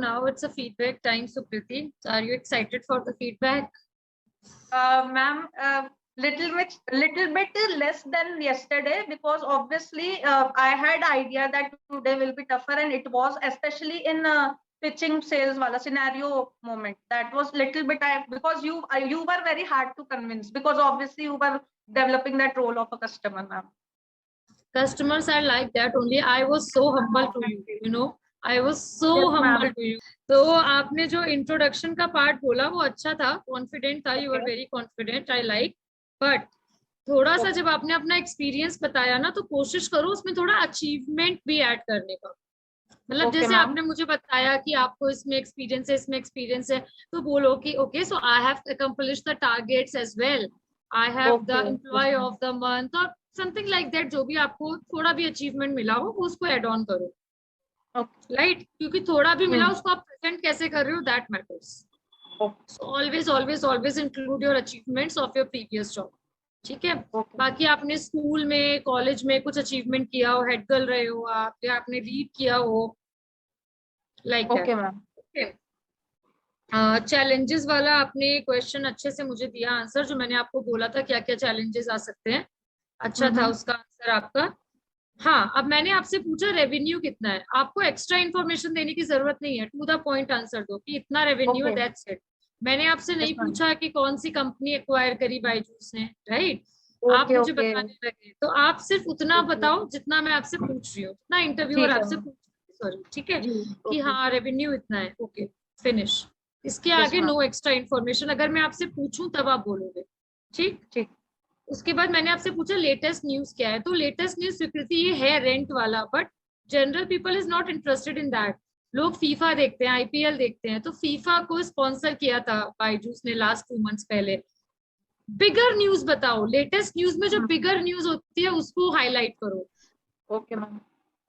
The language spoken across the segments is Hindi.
now it's a feedback time, Sukriti. Are you excited for the feedback? Ma'am, little bit less than yesterday, because obviously I had idea that today will be tougher, and it was, especially in pitching sales wala scenario moment. That was little bit because you were very hard to convince, because obviously you were developing that role of a customer, ma'am. Customers are like that only. I was so humble to you, you know. I was so humble to you. तो आपने जो इंट्रोडक्शन का पार्ट बोला वो अच्छा था, कॉन्फिडेंट था, you are very confident, I like. But थोड़ा सा जब आपने अपना एक्सपीरियंस बताया ना, तो कोशिश करो उसमें थोड़ा अचीवमेंट भी ऐड करने का. मतलब जैसे आपने मुझे बताया कि आपको इसमें एक्सपीरियंस है, तो बोलो कि okay, so I have accomplished the targets as well, I have the employ of the month, और समथिंग लाइक दैट. जो भी आपको थोड़ा भी अचीवमेंट मिला हो वो उसको एड ऑन करो, राइट? क्योंकि थोड़ा भी मिला उसको आप प्रेजेंट कैसे कर रहे हो, that matters. So always always always include your achievements of your previous job. ठीक है. बाकी आपने स्कूल में, कॉलेज में कुछ अचीवमेंट किया हो, हेड गर्ल रहे हो आप, या आपने लीड किया हो, लाइक ओके मैम. चैलेंजेस वाला आपने क्वेश्चन अच्छे से मुझे दिया आंसर, जो मैंने आपको बोला था क्या क्या चैलेंजेस आ सकते हैं. अच्छा था उसका आंसर आपका. हाँ, अब मैंने आपसे पूछा रेवेन्यू कितना है. आपको एक्स्ट्रा इन्फॉर्मेशन देने की जरूरत नहीं है, टू द पॉइंट आंसर दो कि इतना रेवेन्यू है, दैट्स इट. मैंने आपसे नहीं पूछा कि कौन सी कंपनी एक्वायर करी बायजूस ने, राइट? आप मुझे बताने लगे, तो आप सिर्फ उतना बताओ जितना मैं आपसे पूछ रही हूँ, जितना इंटरव्यूअर आपसे पूछ रही, सॉरी, ठीक है, कि हाँ रेवेन्यू इतना है. Okay, finish. इसके आगे नो एक्स्ट्रा इन्फॉर्मेशन. अगर मैं आपसे पूछूं तब आप बोलोगे. ठीक. उसके बाद मैंने आपसे पूछा लेटेस्ट न्यूज क्या है, तो लेटेस्ट न्यूज स्वीकृति ये है रेंट वाला, but general people is not interested in that. लोग फीफा देखते हैं, आईपीएल देखते हैं, तो फीफा को स्पॉन्सर किया था बायजूस ने लास्ट 2 मंथ्स पहले. बिगर न्यूज बताओ, लेटेस्ट न्यूज में जो बिगर न्यूज होती है उसको हाईलाइट करो. Okay ma'am.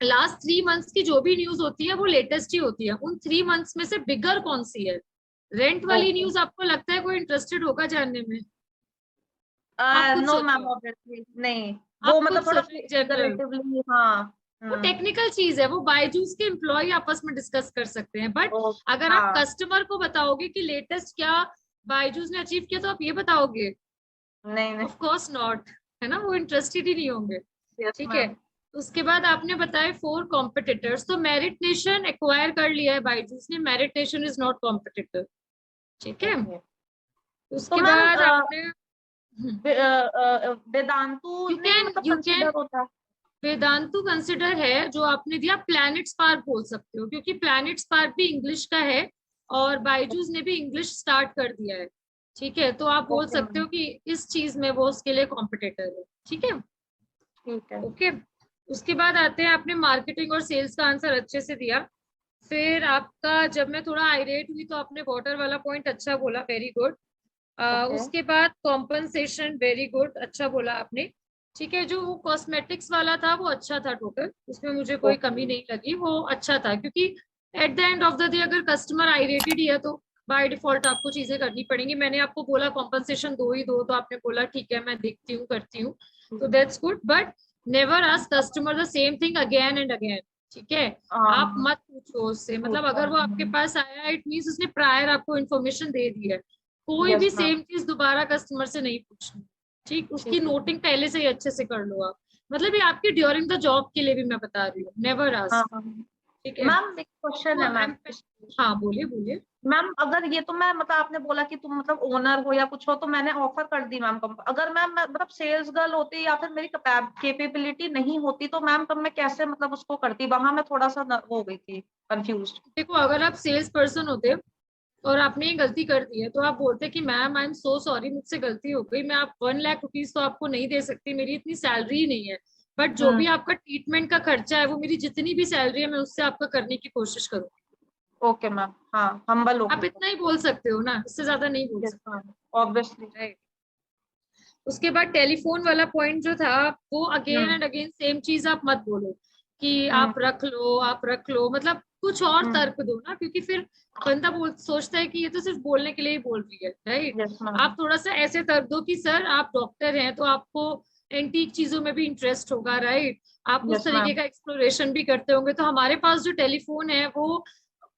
लास्ट 3 मंथ्स की जो भी न्यूज होती है वो लेटेस्ट ही होती है. उन 3 मंथ्स में से बिगर कौन सी है? रेंट वाली न्यूज आपको लगता है कोई इंटरेस्टेड होगा जानने में? नो मैम, ऑब्वियसली नहीं. वो मतलब थोड़ा जनरली, हाँ, वो टेक्निकल चीज है, वो बायजूस के एम्प्लॉय आपस में डिस्कस कर सकते हैं. बट अगर आप कस्टमर को बताओगे कि लेटेस्ट क्या बायजूस ने अचीव किया, तो आप ये बताओगे? नहीं. ऑफ कोर्स नॉट, है ना, वो इंटरेस्टेड ही नहीं होंगे. ठीक है. उसके बाद आपने बताया 4 कॉम्पिटिटर्स, तो मेरिट नेशन एक्वायर कर लिया है बायजूस ने, merit nation is not competitor. ठीक है. उसके बाद आपने वेदांतु वेदांतु कंसिडर है जो आपने दिया. प्लैनेट स्पार्क बोल सकते हो, क्योंकि प्लैनेट स्पार्क भी इंग्लिश का है और बायजूस ने भी इंग्लिश स्टार्ट कर दिया है. ठीक है, तो आप बोल सकते हो कि इस चीज में वो उसके लिए कॉम्पिटिटर है. ठीक है. ओके. उसके बाद आते हैं, आपने मार्केटिंग और सेल्स का आंसर अच्छे से दिया. फिर आपका, जब मैं थोड़ा आइरेट हुई तो आपने वाटर वाला पॉइंट अच्छा बोला, वेरी गुड. उसके बाद कॉम्पनसेशन, वेरी गुड, अच्छा बोला आपने. ठीक है. जो कॉस्मेटिक्स वाला था वो अच्छा था, टोटल उसमें मुझे कोई कमी नहीं लगी, वो अच्छा था. क्योंकि at the end of the day अगर कस्टमर आइरेटेड ही है तो बाय डिफॉल्ट आपको चीजें करनी पड़ेंगी. मैंने आपको बोला कॉम्पनसेशन दो ही दो, तो आपने बोला ठीक है मैं देखती हूँ, करती हूँ, तो that's good. But never ask customer the same thing again and again. ठीक है. आप मत पूछो उससे, मतलब अगर वो आपके पास आया, इट मीन्स उसने प्रायर आपको इन्फॉर्मेशन दे दी है. कोई भी सेम चीज दोबारा कस्टमर से नहीं पूछनी. ठीक. उसकी नोटिंग पहले से ही अच्छे से कर लो आप. मतलब ये आपकी ड्यूरिंग द जॉब के लिए भी मैं बता रही हूँ, नेवर आस्क. ठीक है मैम. एक क्वेश्चन है मैम. हाँ बोलिए. मैम, अगर ये तो मैं मतलब आपने बोला कि तुम मतलब ओनर हो या कुछ हो, तो मैंने ऑफर कर दी मैम. अगर मैम मैं मतलब सेल्स गर्ल होती या फिर मेरी कैपेबिलिटी नहीं होती, तो मैम तब मैं कैसे मतलब उसको करती? वहां मैं थोड़ा सा हो गई थी, कंफ्यूज. देखो, अगर आप सेल्स पर्सन होते और आपने ये गलती कर दी है, तो आप बोलते कि ma'am I am so sorry, मुझसे गलती हो गई, मैं आप 1 लाख रुपीज तो आपको नहीं दे सकती, मेरी इतनी सैलरी ही नहीं है, बट जो भी आपका ट्रीटमेंट का खर्चा है वो मेरी जितनी भी सैलरी है मैं उससे आपका करने की कोशिश करूंगी. Okay ma'am. हाँ, हम्बल हो. आप इतना ही बोल सकते हो ना, इससे ज्यादा नहीं बोल सकते, ऑब्वियसली. राइट. उसके बाद टेलीफोन वाला पॉइंट जो था, वो अगेन एंड अगेन सेम चीज आप मत बोलो कि आप रख लो, मतलब कुछ और तर्क दो ना, क्योंकि फिर बंदा सोचता है कि ये तो सिर्फ बोलने के लिए ही बोल रही है, राइट. आप थोड़ा सा ऐसे तर्क दो कि सर आप डॉक्टर हैं तो आपको एंटीक चीजों में भी इंटरेस्ट होगा, राइट. आप उस तरीके का एक्सप्लोरेशन भी करते होंगे, तो हमारे पास जो टेलीफोन है वो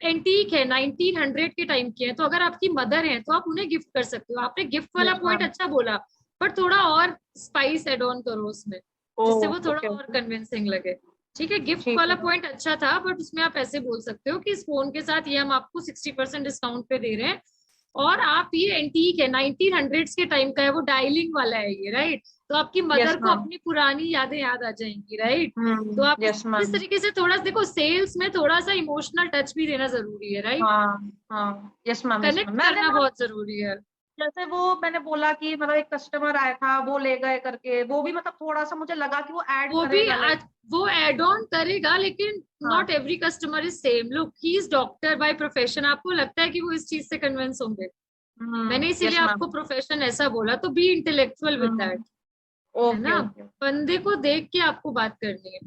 एंटीक है, 1900 के टाइम के हैं, तो अगर आपकी मदर है तो आप उन्हें गिफ्ट कर सकते हो। आपने गिफ्ट वाला यस पॉइंट मैम। अच्छा बोला, पर थोड़ा और स्पाइस एड ऑन करो उसमें, ओ जिससे वो थोड़ा ओके और ओके। कन्विंसिंग लगे। ठीक है, गिफ्ट ठीक वाला है मैम। पॉइंट अच्छा था, बट उसमें आप ऐसे बोल सकते हो कि इस फोन के साथ ये हम आपको 60% डिस्काउंट पे दे रहे हैं, और आप ये एंटीक है, 1900 के टाइम का है, वो डायलिंग वाला है ये, राइट? तो आपकी यस मदर को मैम। अपनी पुरानी यादें याद आ जाएंगी, राइट? तो आप यस इस मैम। तरीके से थोड़ा देखो, सेल्स में थोड़ा सा इमोशनल टच भी देना जरूरी है, राइट? हाँ हाँ, yes ma'am, yes ma'am. Connect मैंने करना ना, बहुत जरूरी है। जैसे वो मैंने बोला कि मतलब एक कस्टमर आया था, वो ले गए करके, वो भी मतलब थोड़ा सा मुझे लगा कि वो ऐड वो भी करेगा लाइक। वो एड ऑन करेगा, लेकिन हाँ। Not every customer is same. Look, he is doctor by profession, आपको लगता है कि वो इस चीज से कन्विंस होंगे? मैंने इसीलिए यस आपको मैम। प्रोफेशन ऐसा बोला, तो बी इंटेलेक्चुअल विद दैट, है ओके ना? ओके। बंदे को देख के आपको बात करनी है,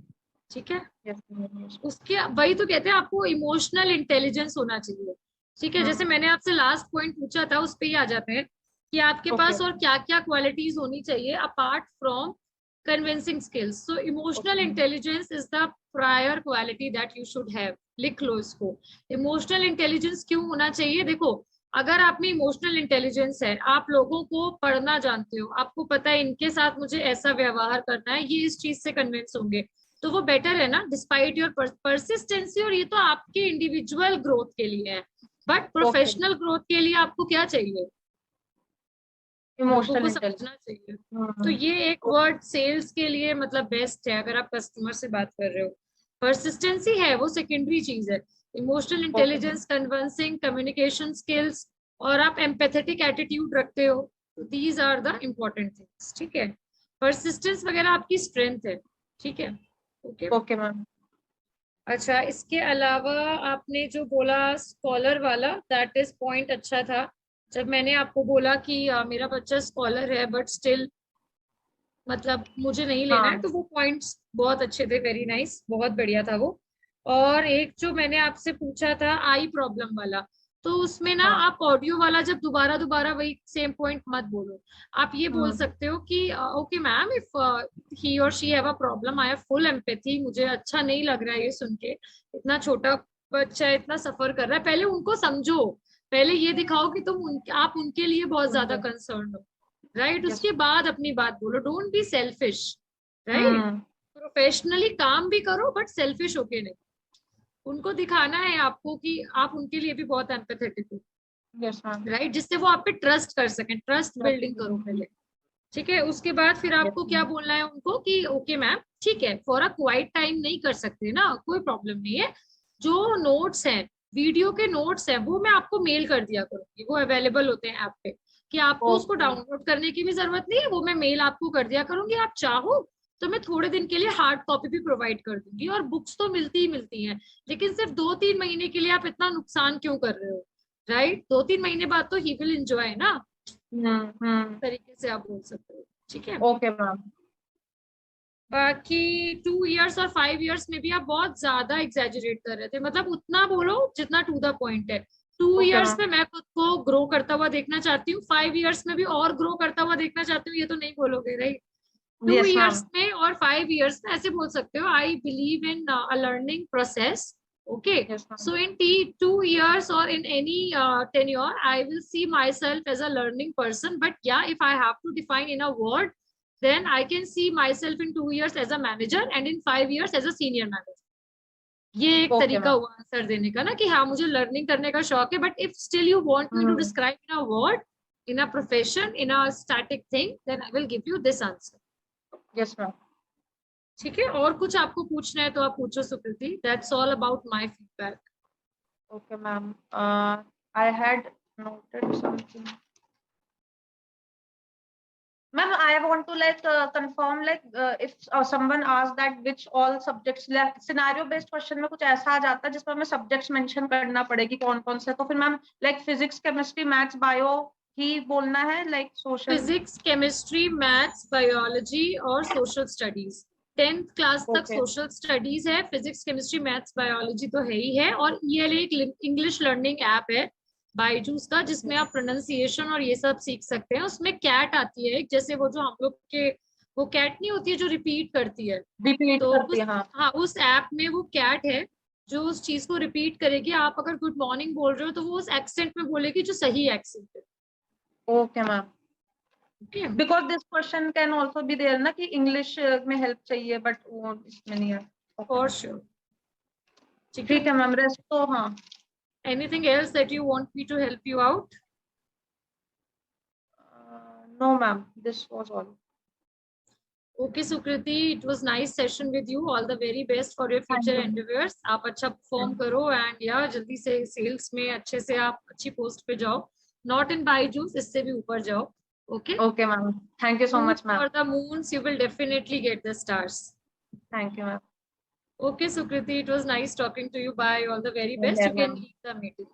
ठीक है? यस मैम, यस उसके वही तो कहते हैं, आपको इमोशनल इंटेलिजेंस होना चाहिए। ठीक है, जैसे मैम। मैंने आपसे लास्ट पॉइंट पूछा था, उस पे ही आ जाते हैं कि आपके ओके पास और क्या क्या क्वालिटीज होनी चाहिए apart from convincing skills. So emotional okay ma'am. Intelligence is the prior quality that you should have. लिख लो इसको। इमोशनल इंटेलिजेंस क्यों होना चाहिए? देखो, अगर आप में इमोशनल इंटेलिजेंस है, आप लोगों को पढ़ना जानते हो, आपको पता है इनके साथ मुझे ऐसा व्यवहार करना है, ये इस चीज से कन्विंस होंगे, तो वो बेटर है ना, डिस्पाइट योर परसिस्टेंसी। और ये तो आपके इंडिविजुअल ग्रोथ के लिए है, बट ओके। प्रोफेशनल ग्रोथ के लिए आपको क्या चाहिए? लोगों इमोशनल को इंटेलिजेंस। समझना चाहिए। तो ये एक वर्ड सेल्स के लिए मतलब बेस्ट है, अगर आप कस्टमर से बात कर रहे हो। परसिस्टेंसी है वो सेकेंडरी चीज है। Emotional okay ma'am. Intelligence, convincing communication skills, और आप एम्पैथेटिक एटीट्यूड रखते हो, तो these are the important things. ठीक है, परसिस्टेंस वगैरह आपकी स्ट्रेंथ है। ठीक है, ओके। Okay ma'am. अच्छा, इसके अलावा आपने जो बोला स्कॉलर वाला, दैट इज पॉइंट अच्छा था। जब मैंने आपको बोला कि मेरा बच्चा स्कॉलर है बट स्टिल मतलब मुझे नहीं लेना है, हाँ तो वो पॉइंट्स बहुत अच्छे थे, वेरी नाइस, बहुत बढ़िया था वो। और एक जो मैंने आपसे पूछा था आई प्रॉब्लम वाला, तो उसमें ना हाँ। आप ऑडियो वाला जब दोबारा दोबारा वही सेम पॉइंट मत बोलो। आप ये बोल हम्म। सकते हो कि ओके मैम, इफ ही और she have a problem, I have full empathy, मुझे अच्छा नहीं लग रहा है ये सुन के, इतना छोटा बच्चा इतना सफर कर रहा है। पहले उनको समझो, पहले ये दिखाओ कि आप उनके लिए बहुत ज्यादा ओके। कंसर्न हो, राइट? यस। उसके बाद अपनी बात बोलो। Don't be selfish, right? Hmm. Professionally काम भी करो बट सेल्फिश होके नहीं। उनको दिखाना है आपको कि आप उनके लिए भी बहुत एम्पैथेटिक हो, यस मैम। राइट? जिससे वो आप पे ट्रस्ट कर सकें। ट्रस्ट बिल्डिंग करो पहले। ठीक है, उसके बाद फिर यस आपको क्या मैम। बोलना है उनको कि ओके मैम, ठीक है, फॉर अ क्वाइट टाइम नहीं कर सकते ना, कोई प्रॉब्लम नहीं है। जो नोट्स हैं, वीडियो के नोट्स हैं, वो मैं आपको मेल कर दिया करूंगी, वो अवेलेबल होते हैं ऐप पे, कि आपको उसको ओके। डाउनलोड करने की भी जरूरत नहीं है, वो मैं मेल आपको कर दिया करूंगी। आप चाहो तो मैं थोड़े दिन के लिए हार्ड कॉपी भी प्रोवाइड कर दूंगी, और बुक्स तो मिलती ही मिलती हैं। लेकिन सिर्फ 2-3 महीने के लिए आप इतना नुकसान क्यों कर रहे हो, राइट? 2-3 महीने बाद तो ही विल एंजॉय ना, हम्म। तरीके से आप बोल सकते हो। ठीक है, ओके मैम। बाकी 2 इयर्स और 5 इयर्स में भी आप बहुत ज्यादा एग्जेजरेट कर रहे थे, मतलब उतना बोलो जितना टू द पॉइंट है। Two okay years ma'am. में मैं खुद को ग्रो करता हुआ देखना चाहती हूँ, 5 इयर्स में भी और ग्रो करता हुआ देखना चाहती हूँ, ये तो नहीं बोलोगे, right? Two yes ma'am. Years में और 5 इयर्स में ऐसे बोल सकते हो, I believe in a learning process. Okay, yes ma'am. so in 2 years or in any tenure, I will see myself as a learning person. But yeah, if I have to define in a word, then I can see myself in 2 years as a manager and in 5 years as a senior manager. ये एक ओके तरीका मैम। हुआ आंसर देने का ना, कि हाँ मुझे लर्निंग करने का शौक है, but if still you want me to hmm. Describe in a word, in a profession, in a static thing, then I will give you this answer. Yes ma'am. ठीक है, और कुछ आपको पूछना है तो आप पूछो Sukriti, that's all about my feedback. Okay ma'am. I had noted something. Ma'am, I want to like confirm like if someone asks that which all subjects, like scenario based question में कुछ ऐसा आ जाता है जिसमें हमें subjects mention करना पड़ेगी कौन कौन से, तो फिर ma'am like physics, chemistry, maths, bio ही बोलना है like social. Physics, chemistry, maths, biology और सोशल स्टडीज। 10th क्लास तक Okay. सोशल स्टडीज है, फिजिक्स, केमिस्ट्री, मैथ्स, बायोलॉजी तो है ही है, और ईएलए एक इंग्लिश लर्निंग ऐप है बायजूस का, जिसमें आप प्रोनाउंसिएशन और ये सब सीख सकते हैं। उसमें कैट आती है एक, जैसे वो जो हम लोग के वो कैट नहीं होती है जो रिपीट करती है, Repeat तो करती है उस हाँ। हाँ उस ऐप में वो कैट है जो उस चीज को रिपीट करेगी, आप अगर गुड मॉर्निंग बोल रहे हो तो वो उस एक्सेंट में बोलेगी जो सही एक्सेंट है। Okay ma'am, okay, because this question can also be there no कि इंग्लिश में हेल्प चाहिए, बट वो इसमें नहीं है। For sure. ठीक ठीक है, है मैम, रेस्ट तो हाँ। Anything else that you want me to help you out? No ma'am, this was all. Okay Sukriti, it was nice session with you, all the very best for your thank future you endeavours. आप अच्छा परफॉर्म करो एंड या जल्दी से सेल्स में अच्छे से आप अच्छी पोस्ट पे जाओ, नॉट इन बायजूस, इससे भी ऊपर जाओ। Okay, okay ma'am, thank you so shoot much ma'am. for the moons, you will definitely get the stars. Thank you ma'am. Okay Sukriti, it was nice talking to you. Bye, all the very best. है You can ma'am. leave the meeting.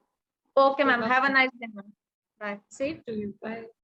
Okay Okay, ma'am, bye have a bye. Nice day ma'am. Bye. Same to you. Bye.